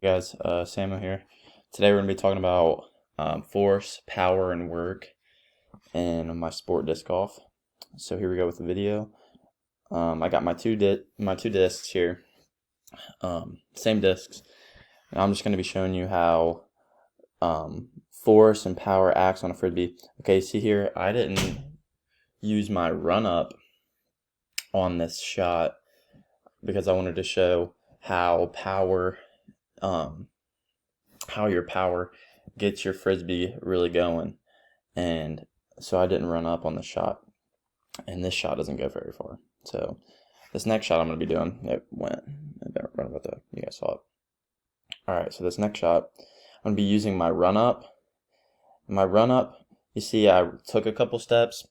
Hey guys, Samuel here. Today we're going to be talking about force, power, and work in my sport disc golf. So here we go with the video. I got my two discs here, same discs. And I'm just going to be showing you how force and power acts on a frisbee. Okay, see here, I didn't use my run up on this shot because I wanted to show how your power gets your frisbee really going. And so I didn't run up on the shot, and this shot doesn't go very far. So this next shot I'm going to be doing, it went, I don't run about that, you guys saw it. Alright, so this next shot, I'm going to be using my run up. My run up, you see I took a couple steps.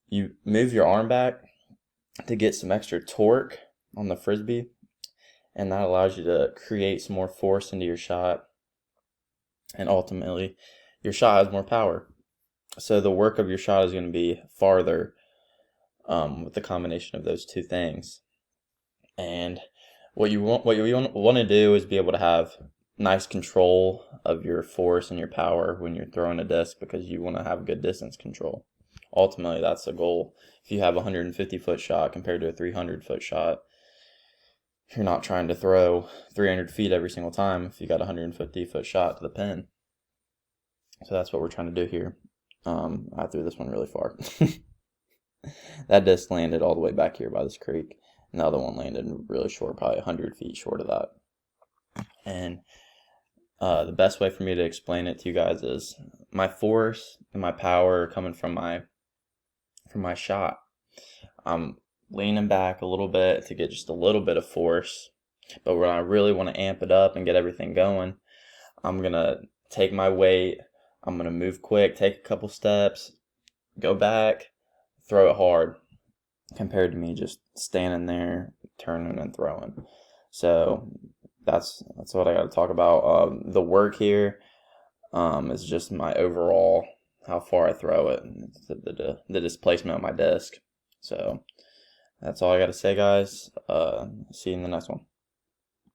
You move your arm back to get some extra torque on the frisbee, and that allows you to create some more force into your shot, and ultimately your shot has more power. So the work of your shot is going to be farther with the combination of those two things. And what you want to do is be able to have nice control of your force and your power when you're throwing a disc, because you want to have good distance control. Ultimately, that's the goal. If you have a 150-foot shot compared to a 300-foot shot, you're not trying to throw 300 feet every single time if you got a 150-foot shot to the pin. So that's what we're trying to do here. I threw this one really far. That disc landed all the way back here by this creek, and the other one landed really short, probably 100 feet short of that. And the best way for me to explain it to you guys is my force and my power are coming from my shot. I'm leaning back a little bit to get just a little bit of force, but when I really want to amp it up and get everything going, I'm gonna take my weight, I'm gonna move quick, take a couple steps, go back, throw it hard, compared to me just standing there, turning and throwing. So that's what I got to talk about. The work here is just my overall, how far I throw it, the displacement of my disc. So that's all I got to say, guys. See you in the next one.